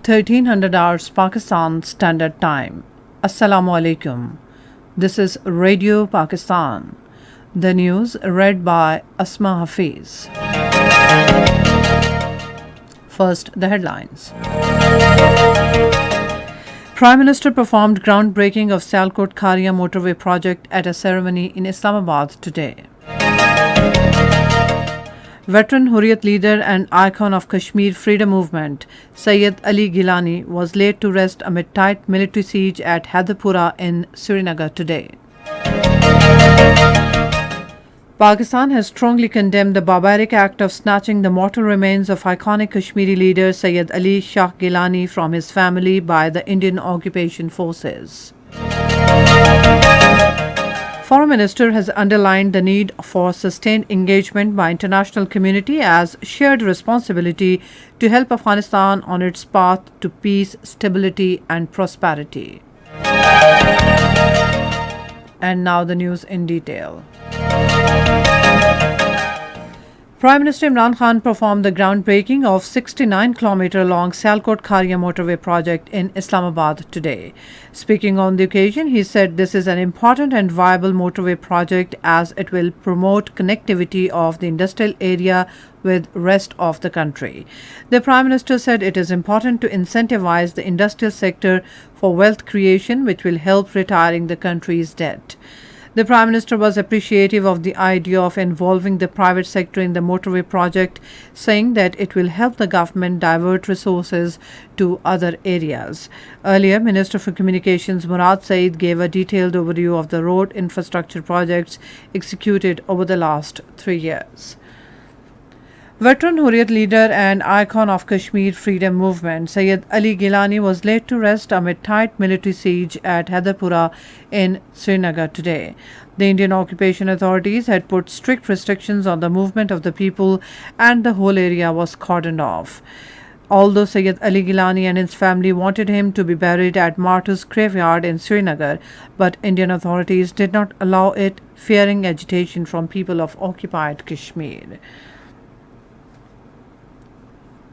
1300 hours Pakistan Standard Time. Assalamu alaikum. This is Radio Pakistan. The news read by Asma Hafiz. First, the headlines. Prime Minister performed groundbreaking of Sialkot Kharia motorway project at a ceremony in Islamabad today. Veteran Hurriyat leader and icon of Kashmir freedom movement, Sayyid Ali Gilani, was laid to rest amid tight military siege at Haidarpura in Srinagar today. Pakistan has strongly condemned the barbaric act of snatching the mortal remains of iconic Kashmiri leader Sayyid Ali Shah Gilani from his family by the Indian occupation forces. Foreign Minister has underlined the need for sustained engagement by international community as shared responsibility to help Afghanistan on its path to peace, stability and prosperity. And now the news in detail. Prime Minister Imran Khan performed the groundbreaking of 69-kilometer-long Sialkot Kharia motorway project in Islamabad today. Speaking on the occasion, he said this is an important and viable motorway project as it will promote connectivity of the industrial area with rest of the country. The Prime Minister said it is important to incentivize the industrial sector for wealth creation, which will help retiring the country's debt. The Prime Minister was appreciative of the idea of involving the private sector in the motorway project, saying that it will help the government divert resources to other areas. Earlier, Minister for Communications Murad Saeed gave a detailed overview of the road infrastructure projects executed over the last 3 years. Veteran Hurriyat leader and icon of Kashmir freedom movement, Sayyid Ali Gilani, was laid to rest amid tight military siege at Haidarpura in Srinagar today. The Indian occupation authorities had put strict restrictions on the movement of the people and the whole area was cordoned off. Although Sayyid Ali Gilani and his family wanted him to be buried at Martyrs Graveyard in Srinagar, but Indian authorities did not allow it, fearing agitation from people of occupied Kashmir.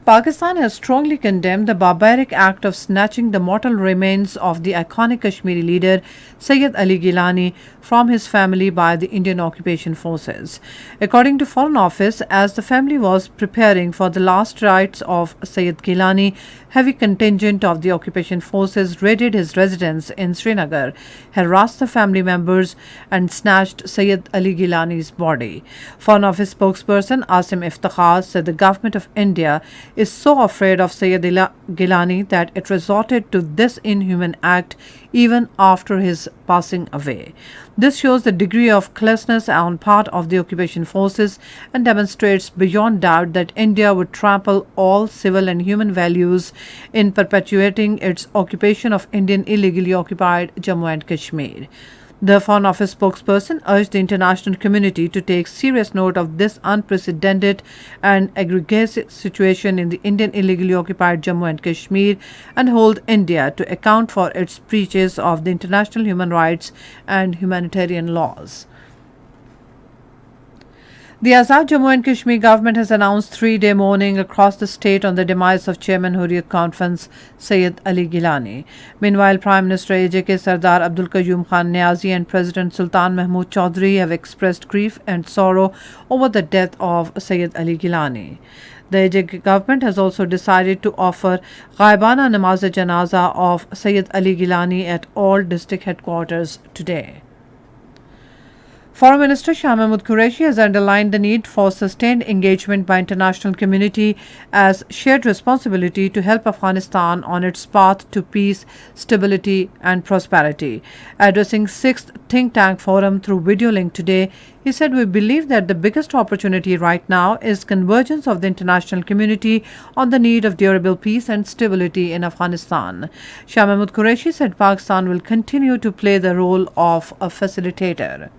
Pakistan has strongly condemned the barbaric act of snatching the mortal remains of the iconic Kashmiri leader Sayyid Ali Gilani from his family by the Indian occupation forces. According to Foreign Office, as the family was preparing for the last rites of Sayyid Gilani, heavy contingent of the occupation forces raided his residence in Srinagar, harassed the family members and snatched Sayyid Ali Gilani's body. Foreign Office spokesperson Asim Iftikhar said the government of India is so afraid of Sayyid Gilani that it resorted to this inhuman act even after his passing away. This shows the degree of callousness on part of the occupation forces and demonstrates beyond doubt that India would trample all civil and human values in perpetuating its occupation of Indian illegally occupied Jammu and Kashmir. The Foreign Office spokesperson urged the international community to take serious note of this unprecedented and egregious situation in the Indian illegally occupied Jammu and Kashmir and hold India to account for its breaches of the international human rights and humanitarian laws. The Azad Jammu and Kashmir government has announced 3-day mourning across the state on the demise of Chairman Hurriyat Conference Sayyid Ali Gilani. Meanwhile, Prime Minister AJK Sardar Abdul Qayyum Khan Niazi and President Sultan Mahmood Chaudhry have expressed grief and sorrow over the death of Sayyid Ali Gilani. The AJK government has also decided to offer Ghaibana Namaz-e-Janaza of Sayyid Ali Gilani at all district headquarters today. Foreign Minister Shah Mahmood Qureshi has underlined the need for sustained engagement by international community as shared responsibility to help Afghanistan on its path to peace, stability and prosperity. Addressing 6th Think Tank Forum through video link today, he said, "We believe that the biggest opportunity right now is convergence of the international community on the need of durable peace and stability in Afghanistan." Shah Mahmood Qureshi said Pakistan will continue to play the role of a facilitator.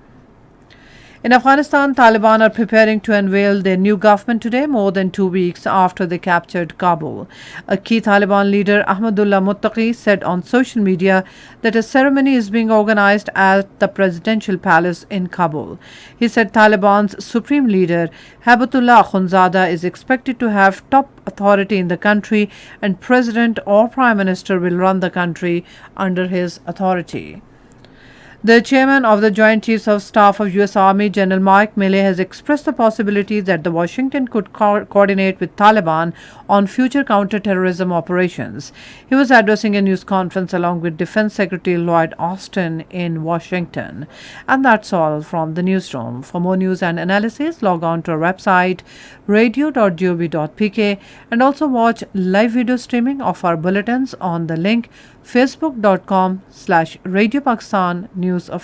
In Afghanistan, Taliban are preparing to unveil their new government today, more than 2 weeks after they captured Kabul. A key Taliban leader, Ahmadullah Muttaqi, said on social media that a ceremony is being organized at the presidential palace in Kabul. He said Taliban's supreme leader, Habatullah Akhundzada, is expected to have top authority in the country, and president or prime minister will run the country under his authority. The chairman of the Joint Chiefs of Staff of U.S. Army, General Mike Milley, has expressed the possibility that the Washington could coordinate with Taliban on future counterterrorism operations. He was addressing a news conference along with Defense Secretary Lloyd Austin in Washington. And that's all from the newsroom. For more news and analysis, log on to our website radio.gov.pk and also watch live video streaming of our bulletins on the link facebook.com/Radio Pakistan News Official.